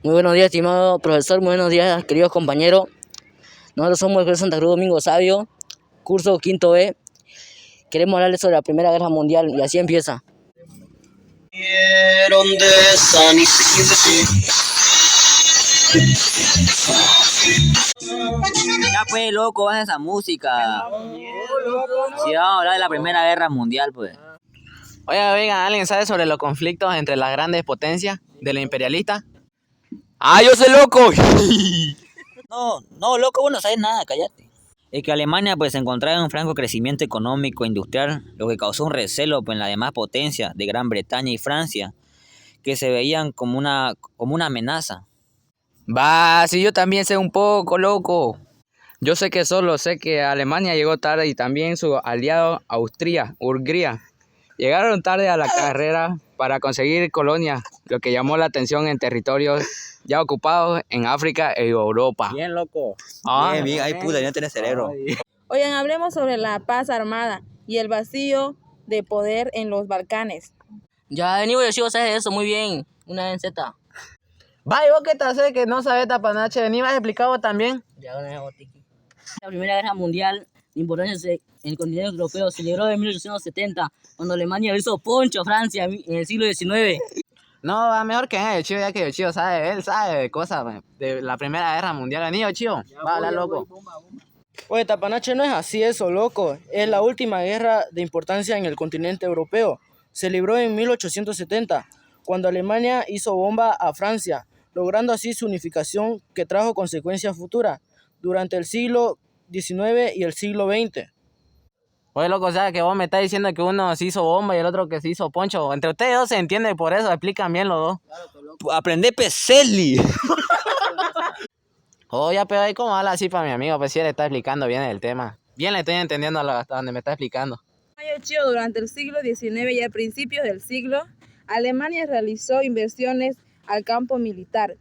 Muy buenos días, estimado profesor, muy buenos días, queridos compañeros. Nosotros somos el Colegio Santa Cruz Domingo Sabio, curso quinto B. Queremos hablarles sobre la Primera Guerra Mundial y así empieza. Ya pues, loco, baja esa música. Si vamos a hablar de la Primera Guerra Mundial, pues. Oiga, venga, ¿alguien sabe sobre los conflictos entre las grandes potencias de los imperialistas? ¡Ah, yo soy loco! No, loco, vos no sabes nada, cállate. Es que Alemania pues se encontraba en un franco crecimiento económico e industrial, lo que causó un recelo pues, en las demás potencias de Gran Bretaña y Francia, que se veían como una amenaza. Va, sí, yo también sé un poco, loco. Yo sé que solo sé que Alemania llegó tarde y también su aliado Hungría. Llegaron tarde a la carrera para conseguir colonias, lo que llamó la atención en territorios ya ocupados en África e Europa. Bien, loco. Ah, Bien, ay puta, ya no tenés cerebro. Oigan, hablemos sobre la paz armada y el vacío de poder en los Balcanes. Ya, venido yo sabes eso muy bien, una vez en Z. vaya, vos que te haces que no sabes tapanache, ni vas explicado también. Ya, la Primera Guerra Mundial, de importancia en el continente europeo, se libró en 1870, cuando Alemania hizo poncho a Francia en el siglo XIX. No, va mejor que el chivo, ya que el chivo sabe, él sabe de cosas de la Primera Guerra Mundial. Venido, chivo, va a hablar loco. Oye, Tapanache, no es así eso, loco. Es la última guerra de importancia en el continente europeo. Se libró en 1870, cuando Alemania hizo bomba a Francia, logrando así su unificación que trajo consecuencias futuras durante el siglo XIX y el siglo XX. Oye, loco, o sea, que vos me estás diciendo que uno se hizo bomba y el otro que se hizo poncho. Entre ustedes dos se entiende por eso, explican bien los dos. Aprende Peseli. Oh, ya, pero ahí cómo habla así para mi amigo, pues si él está explicando bien el tema. Bien le estoy entendiendo hasta donde me está explicando. Durante el siglo XIX y a principios del siglo, Alemania realizó inversiones al campo militar.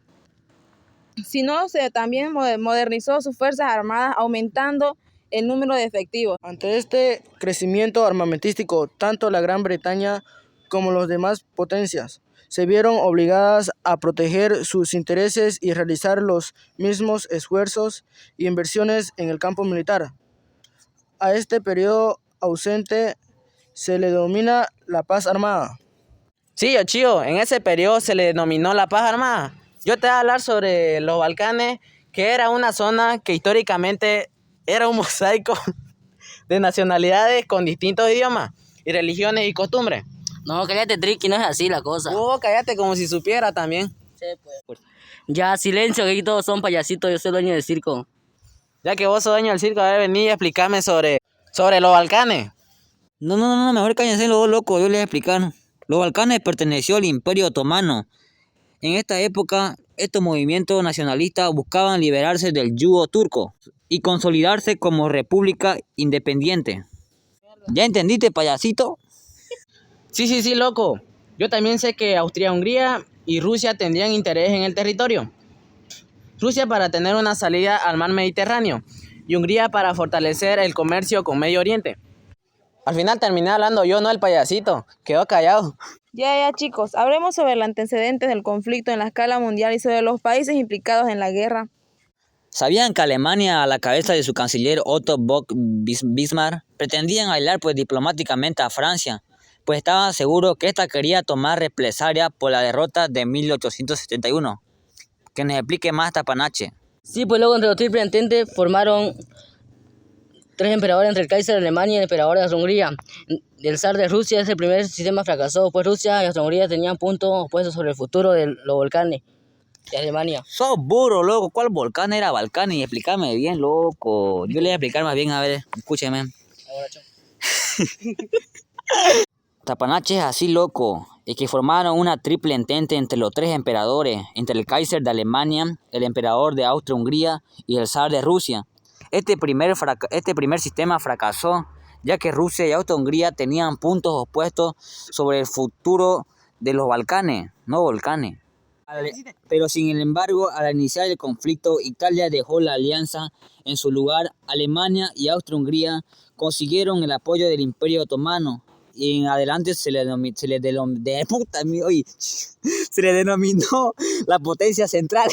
También modernizó sus fuerzas armadas, aumentando el número de efectivos. Ante este crecimiento armamentístico, tanto la Gran Bretaña como las demás potencias se vieron obligadas a proteger sus intereses y realizar los mismos esfuerzos e inversiones en el campo militar. A este periodo ausente se le denomina la paz armada. Sí, yo chío, en ese periodo se le denominó la paz armada. Yo te voy a hablar sobre los Balcanes, que era una zona que históricamente era un mosaico de nacionalidades con distintos idiomas y religiones y costumbres. No, cállate, Tricky, no es así la cosa. Cállate como si supiera también. Sí, pues. Ya, silencio, que aquí todos son payasitos, yo soy dueño del circo. Ya que vos sos dueño del circo, a ver, vení a explicarme sobre los Balcanes. No, mejor cállense los dos locos, yo les voy a explicar. Los Balcanes perteneció al Imperio Otomano. En esta época, estos movimientos nacionalistas buscaban liberarse del yugo turco y consolidarse como república independiente. ¿Ya entendiste, payasito? Sí, loco. Yo también sé que Austria-Hungría y Rusia tendrían interés en el territorio. Rusia para tener una salida al mar Mediterráneo y Hungría para fortalecer el comercio con Medio Oriente. Al final terminé hablando yo, no el payasito. Quedó callado. Ya, chicos, hablemos sobre los antecedentes del conflicto en la escala mundial y sobre los países implicados en la guerra. ¿Sabían que Alemania, a la cabeza de su canciller Otto von Bismarck, pretendían aislar pues, diplomáticamente a Francia? Pues estaban seguros que ésta quería tomar represalia por la derrota de 1871. Que nos explique más Tapanache. Sí, pues luego entre los triples ententes formaron tres emperadores entre el Kaiser de Alemania y el emperador de Austria-Hungría. El zar de Rusia, ese primer sistema fracasó, pues Rusia y Austria-Hungría tenían puntos opuestos sobre el futuro de los Balcanes de Alemania. Sos burro, loco. ¿Cuál volcán era Balcán? Y explícame bien, loco. Yo le voy a explicar más bien, a ver, escúcheme. Tapanache es así, loco. Es que formaron una triple entente entre los tres emperadores, entre el Kaiser de Alemania, el emperador de Austria-Hungría y el zar de Rusia. Este primer sistema fracasó, ya que Rusia y Austria-Hungría tenían puntos opuestos sobre el futuro de los Balcanes, no volcanes. Pero sin embargo, al iniciar el conflicto, Italia dejó la alianza. En su lugar, Alemania y Austria-Hungría consiguieron el apoyo del Imperio Otomano. Y en adelante se le se le denominó la potencia central.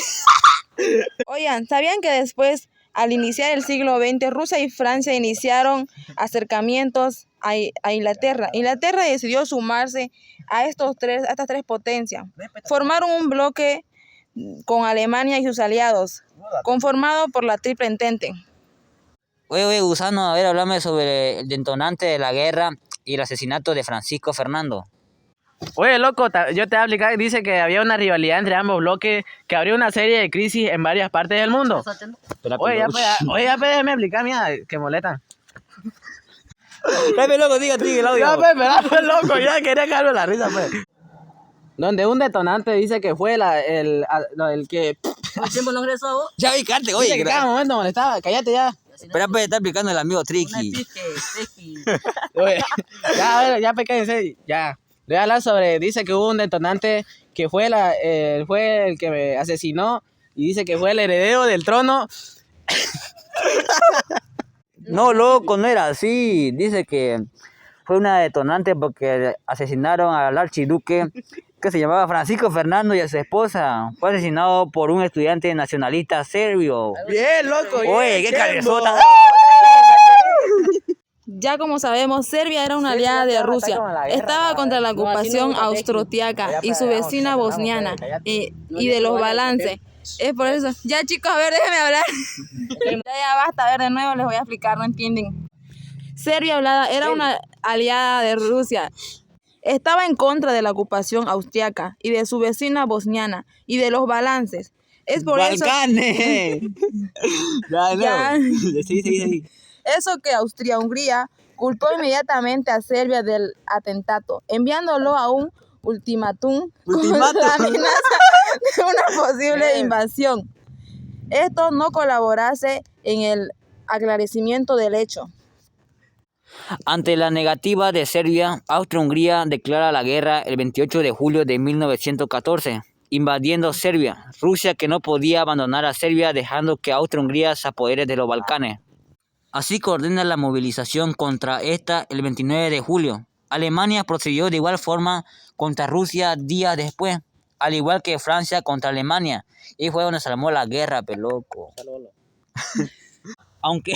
Oigan, ¿sabían que después, al iniciar el siglo XX, Rusia y Francia iniciaron acercamientos a Inglaterra? Inglaterra decidió sumarse a estas tres potencias. Formaron un bloque con Alemania y sus aliados, conformado por la Triple Entente. Oye, Gusano, a ver, háblame sobre el detonante de la guerra y el asesinato de Francisco Fernando. Oye, loco, yo te voy a explicar, dice que había una rivalidad entre ambos bloques, que habría una serie de crisis en varias partes del mundo. Oye, ya pues, déjame explicar, mira, que molestan. Dame, loco, diga el audio. Ya, pues, loco, ya quería caerme la risa, pues. Donde un detonante dice que fue el que... ¿El tiempo no regresó a vos? Ya vi, carte, Dice oye. que cada momento molestaba, cállate ya. Espera, pues, está explicando el amigo Tricky. Oye, ya, a ver, ya, cállense, ya. Le voy a hablar sobre, dice que hubo un detonante que fue el que me asesinó y dice que fue el heredero del trono. No, loco, no era así. Dice que fue una detonante porque asesinaron al archiduque que se llamaba Francisco Fernando y a su esposa. Fue asesinado por un estudiante nacionalista serbio. Bien, loco. Oye, qué cabezota. Ya como sabemos, Serbia era una aliada de Rusia. Estaba contra la ocupación austriaca y su vecina bosniana y de los balances. Es por eso. Ya, chicos, a ver, déjenme hablar. Ya basta, a ver, de nuevo les voy a explicar, no entienden. Serbia era una aliada de Rusia. Estaba en contra de la ocupación austriaca y de su vecina bosniana y de los balances. Es por ¡Balcanes! Ya. Sí. Eso que Austria-Hungría culpó inmediatamente a Serbia del atentado, enviándolo a un ultimátum con la amenaza de una posible invasión. Esto no colaborase en el aclaramiento del hecho. Ante la negativa de Serbia, Austria-Hungría declara la guerra el 28 de julio de 1914, invadiendo Serbia. Rusia, que no podía abandonar a Serbia, dejando que Austria-Hungría se apodere de los Balcanes. Así que ordena la movilización contra esta el 29 de julio. Alemania procedió de igual forma contra Rusia días después, al igual que Francia contra Alemania. Y fue donde se armó la guerra, peloco. Aunque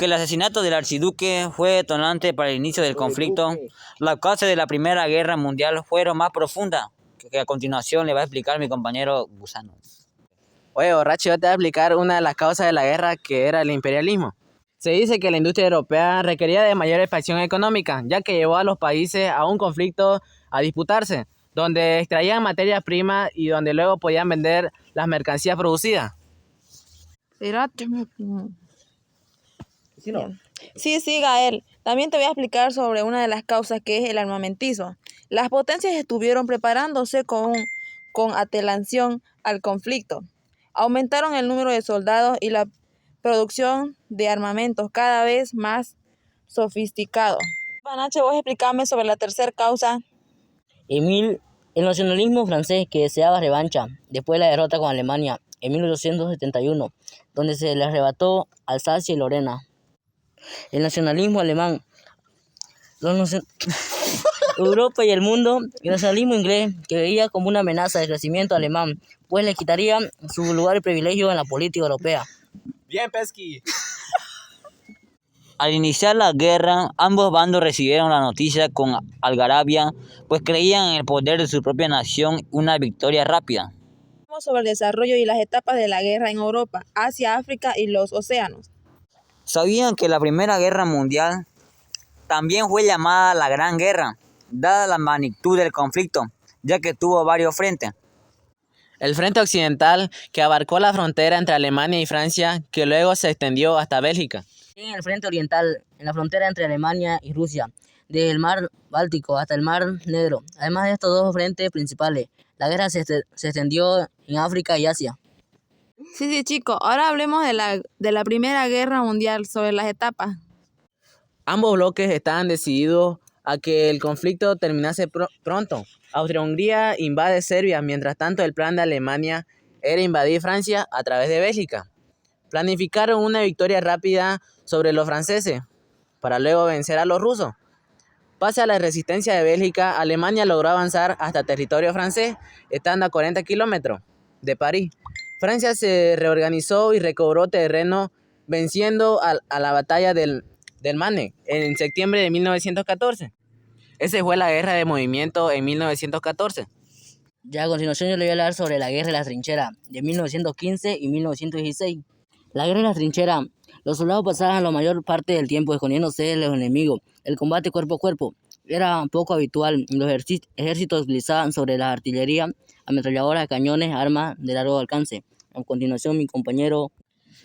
el asesinato del archiduque fue detonante para el inicio del conflicto, las causas de la Primera Guerra Mundial fueron más profundas, que a continuación le va a explicar mi compañero Gusano. Oye, borracho, yo te voy a explicar una de las causas de la guerra, que era el imperialismo. Se dice que la industria europea requería de mayor expansión económica, ya que llevó a los países a un conflicto a disputarse, donde extraían materias primas y donde luego podían vender las mercancías producidas. Sí, Gael. También te voy a explicar sobre una de las causas, que es el armamentismo. Las potencias estuvieron preparándose con antelación al conflicto. Aumentaron el número de soldados y la producción de armamentos cada vez más sofisticados. Panache, vos explícame sobre la tercera causa. El nacionalismo francés, que deseaba revancha después de la derrota con Alemania en 1871, donde se le arrebató Alsacia y Lorena. El nacionalismo alemán, Europa y el mundo, el nacionalismo inglés, que veía como una amenaza de crecimiento alemán, pues le quitaría su lugar y privilegio en la política europea. Bien, Pesky. Al iniciar la guerra, ambos bandos recibieron la noticia con algarabía, pues creían en el poder de su propia nación, una victoria rápida. Sobre el desarrollo y las etapas de la guerra en Europa, Asia, África y los océanos. Sabían que la Primera Guerra Mundial también fue llamada la Gran Guerra, dada la magnitud del conflicto, ya que tuvo varios frentes. El frente occidental, que abarcó la frontera entre Alemania y Francia, que luego se extendió hasta Bélgica. En el frente oriental, en la frontera entre Alemania y Rusia, desde el mar Báltico hasta el mar Negro. Además de estos dos frentes principales, la guerra se extendió en África y Asia. Sí, chicos, ahora hablemos de la Primera Guerra Mundial, sobre las etapas. Ambos bloques estaban decididos a que el conflicto terminase pronto. Austria-Hungría invade Serbia, mientras tanto el plan de Alemania era invadir Francia a través de Bélgica. Planificaron una victoria rápida sobre los franceses, para luego vencer a los rusos. Pese a la resistencia de Bélgica, Alemania logró avanzar hasta territorio francés, estando a 40 kilómetros de París. Francia se reorganizó y recobró terreno, venciendo a la batalla del Marne en septiembre de 1914. Esa fue la guerra de movimiento en 1914. Ya a continuación yo le voy a hablar sobre la guerra de las trincheras de 1915 y 1916. La guerra de las trincheras, los soldados pasaban la mayor parte del tiempo escondiéndose de los enemigos. El combate cuerpo a cuerpo era poco habitual. Los ejércitos utilizaban sobre la artillería, ametralladoras, cañones, armas de largo alcance. A continuación mi compañero.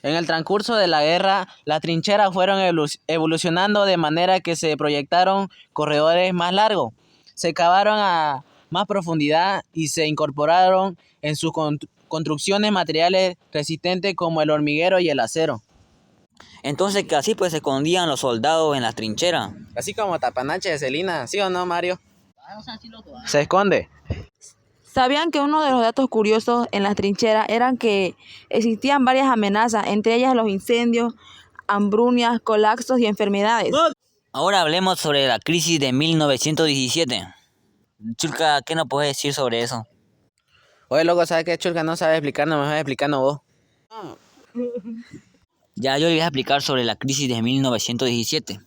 En el transcurso de la guerra, las trincheras fueron evolucionando de manera que se proyectaron corredores más largos, se cavaron a más profundidad y se incorporaron en sus construcciones materiales resistentes como el hormiguero y el acero. Entonces que así pues se escondían los soldados en las trincheras. Así como Tapanache de Celina, ¿sí o no, Mario? Se esconde. ¿Sabían que uno de los datos curiosos en las trincheras era que existían varias amenazas, entre ellas los incendios, hambrunas, colapsos y enfermedades? Ahora hablemos sobre la crisis de 1917. Chulca, ¿qué nos puedes decir sobre eso? Oye, loco, ¿sabes qué? Chulca no sabe explicarnos, mejor explicarnos vos. Ya yo les voy a explicar sobre la crisis de 1917.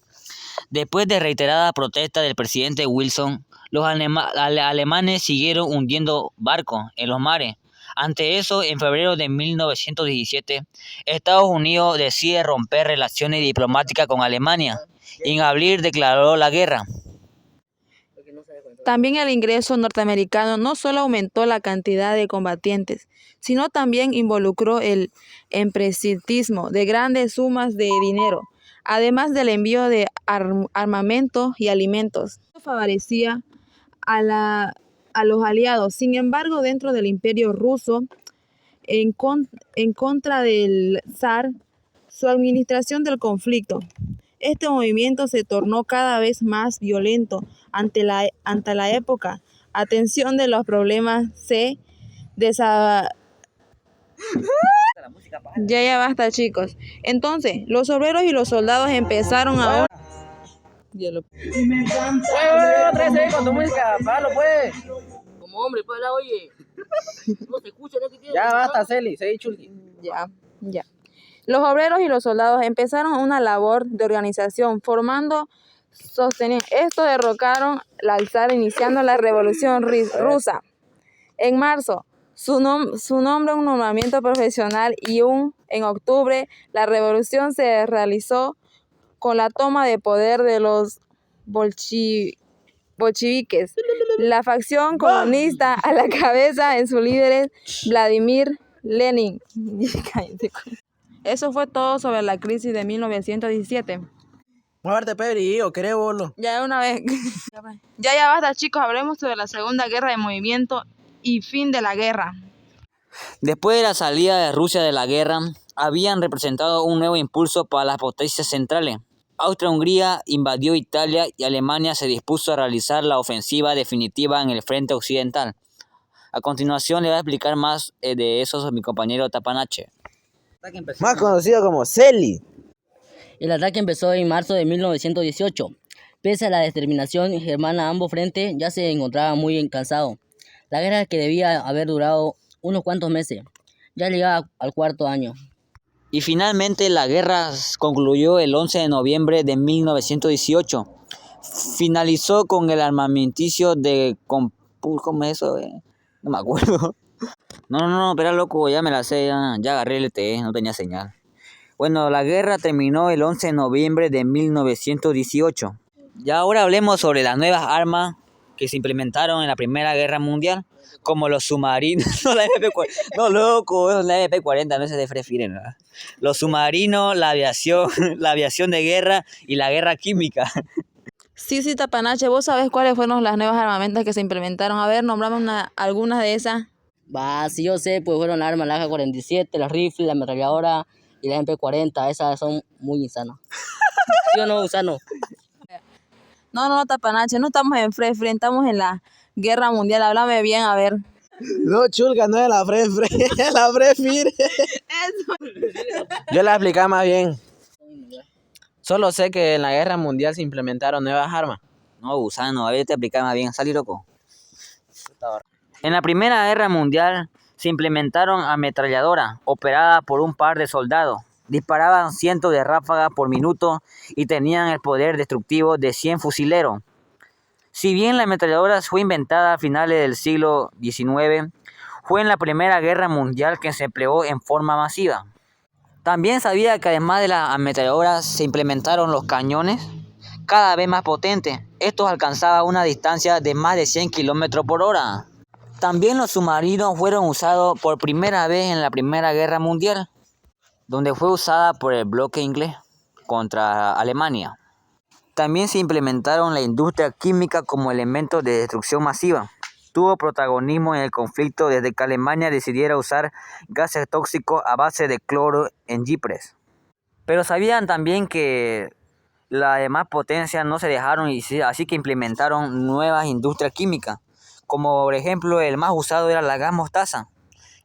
Después de reiteradas protestas del presidente Wilson, los alemanes siguieron hundiendo barcos en los mares. Ante eso, en febrero de 1917, Estados Unidos decide romper relaciones diplomáticas con Alemania y en abril declaró la guerra. También el ingreso norteamericano no solo aumentó la cantidad de combatientes, sino también involucró el emprentismo de grandes sumas de dinero, además del envío de armamento y alimentos. Esto favorecía a los aliados. Sin embargo, dentro del Imperio ruso, en contra del zar, su administración del conflicto. Este movimiento se tornó cada vez más violento ante la época. Atención de los problemas Ya basta, chicos. Entonces, los obreros y los soldados empezaron a... Con tu música, palo pues. Como hombre, pues la oye. No se escucha, no te entiendo. Ya basta, Celi, seguí Chulqui. Ya. Los obreros y los soldados empezaron una labor de organización, sosteniendo. Esto derrocaron al zar, iniciando la Revolución Rusa. En marzo, su nombre un nombramiento profesional y en octubre, la revolución se realizó con la toma de poder de los bolcheviques. La facción comunista a la cabeza en su líder Vladimir Lenin. Eso fue todo sobre la crisis de 1917. Muévete, Pedri, o querés bolo. Ya de una vez. Ya basta, chicos. Hablemos sobre la Segunda Guerra de Movimiento y fin de la guerra. Después de la salida de Rusia de la guerra, habían representado un nuevo impulso para las potencias centrales. Austria-Hungría invadió Italia y Alemania se dispuso a realizar la ofensiva definitiva en el frente occidental. A continuación le voy a explicar más de eso a mi compañero Tapanache. Más conocido como Celi. El ataque empezó en marzo de 1918. Pese a la determinación germana, ambos frentes ya se encontraban muy cansados. La guerra, que debía haber durado unos cuantos meses, ya llegaba al cuarto año. Y finalmente la guerra concluyó el 11 de noviembre de 1918. Finalizó con el armamenticio de... ¿Cómo es eso? No me acuerdo. No, espera, loco, ya me la sé, ya agarré el LTE, no tenía señal. Bueno, la guerra terminó el 11 de noviembre de 1918. Ya ahora hablemos sobre las nuevas armas que se implementaron en la Primera Guerra Mundial, como los submarinos, no la MP40, no loco, es la MP40, no es de Frefire, ¿no? Los submarinos, la aviación de guerra y la guerra química. Sí, Tapanache, ¿vos sabés cuáles fueron las nuevas armamentos que se implementaron? A ver, nombrame algunas de esas. Si yo sé, pues fueron las armas, la AK-47, las rifles, la ametralladora y la MP40, esas son muy insanas. ¿Sí o no, Gusano? No, Tapanache, no estamos en Frefire, estamos en la Guerra Mundial, háblame bien, a ver. No, Chulca, no es la Frefire, es la Frefire. Yo la explicaba más bien. Solo sé que en la Guerra Mundial se implementaron nuevas armas. No, gusano, a ver, te explicaba más bien, salí loco. En la Primera Guerra Mundial se implementaron ametralladoras operadas por un par de soldados. Disparaban cientos de ráfagas por minuto y tenían el poder destructivo de 100 fusileros. Si bien la ametralladora fue inventada a finales del siglo XIX, fue en la Primera Guerra Mundial que se empleó en forma masiva. También sabía que además de las ametralladoras se implementaron los cañones cada vez más potentes. Estos alcanzaban una distancia de más de 100 km por hora. También los submarinos fueron usados por primera vez en la Primera Guerra Mundial, donde fue usada por el bloque inglés contra Alemania. También se implementaron la industria química como elemento de destrucción masiva. Tuvo protagonismo en el conflicto desde que Alemania decidiera usar gases tóxicos a base de cloro en Ypres. Pero sabían también que las demás potencias no se dejaron, así que implementaron nuevas industrias químicas, como por ejemplo el más usado era la gas mostaza,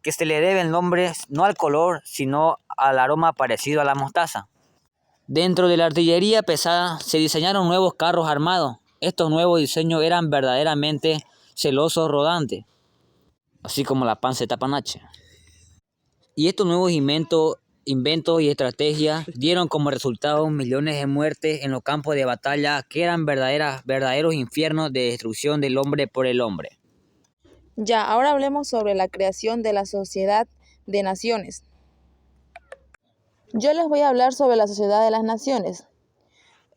que se le debe el nombre no al color, sino al aroma parecido a la mostaza. Dentro de la artillería pesada se diseñaron nuevos carros armados. Estos nuevos diseños eran verdaderamente celosos rodantes, así como la panceta panache. Y estos nuevos inventos y estrategias dieron como resultado millones de muertes en los campos de batalla que eran verdaderos infiernos de destrucción del hombre por el hombre. Ya, ahora hablemos sobre la creación de la Sociedad de Naciones. Yo les voy a hablar sobre la Sociedad de las Naciones.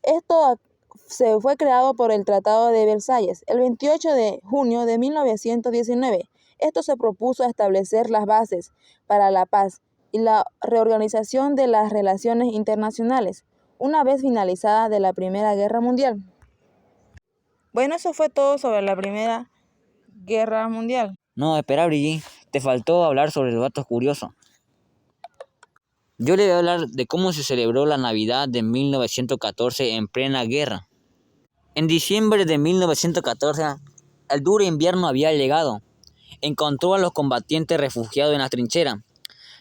Esto se fue creado por el Tratado de Versalles el 28 de junio de 1919. Esto se propuso establecer las bases para la paz y la reorganización de las relaciones internacionales una vez finalizada de la Primera Guerra Mundial. Bueno, eso fue todo sobre la Primera Guerra Mundial. No, espera, Brigitte, te faltó hablar sobre los datos curiosos. Yo le voy a hablar de cómo se celebró la Navidad de 1914 en plena guerra. En diciembre de 1914, el duro invierno había llegado. Encontró a los combatientes refugiados en la trinchera.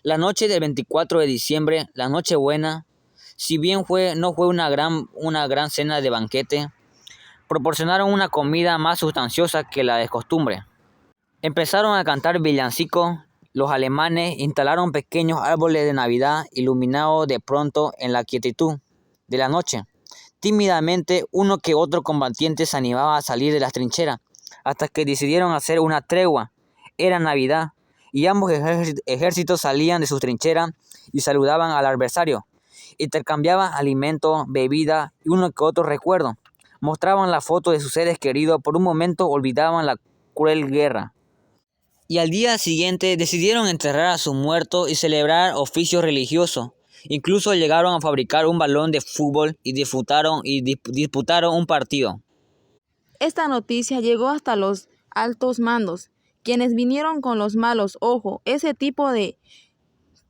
La noche del 24 de diciembre, la Nochebuena, si bien no fue una gran cena de banquete, proporcionaron una comida más sustanciosa que la de costumbre. Empezaron a cantar villancicos. Los alemanes instalaron pequeños árboles de Navidad iluminados de pronto en la quietud de la noche. Tímidamente, uno que otro combatiente se animaba a salir de las trincheras, hasta que decidieron hacer una tregua. Era Navidad, y ambos ejércitos salían de sus trincheras y saludaban al adversario. Intercambiaban alimentos, bebidas y uno que otro recuerdo. Mostraban la foto de sus seres queridos, por un momento olvidaban la cruel guerra. Y al día siguiente decidieron enterrar a sus muertos y celebrar oficios religiosos. Incluso llegaron a fabricar un balón de fútbol y disputaron un partido. Esta noticia llegó hasta los altos mandos, quienes vinieron con los malos ojos. Ese tipo de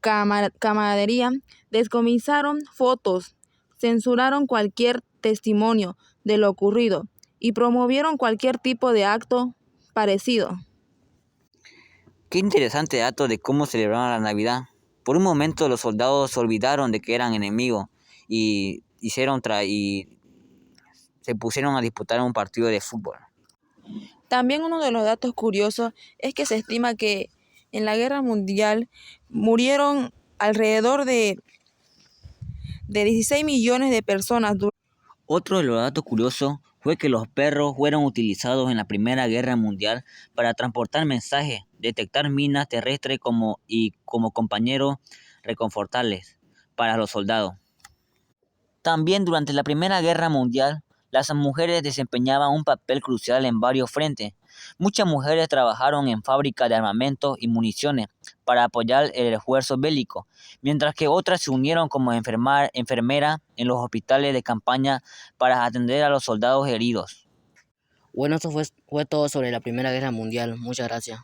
camaradería descomisaron fotos, censuraron cualquier testimonio de lo ocurrido y promovieron cualquier tipo de acto parecido. Qué interesante dato de cómo celebraron la Navidad. Por un momento los soldados se olvidaron de que eran enemigos y se pusieron a disputar un partido de fútbol. También uno de los datos curiosos es que se estima que en la Guerra Mundial murieron alrededor de 16 millones de personas. Otro de los datos curiosos fue que los perros fueron utilizados en la Primera Guerra Mundial para transportar mensajes, detectar minas terrestres y como compañeros reconfortables para los soldados. También durante la Primera Guerra Mundial, las mujeres desempeñaban un papel crucial en varios frentes. Muchas mujeres trabajaron en fábricas de armamento y municiones para apoyar el esfuerzo bélico, mientras que otras se unieron como enfermeras en los hospitales de campaña para atender a los soldados heridos. Bueno, eso fue todo sobre la Primera Guerra Mundial. Muchas gracias.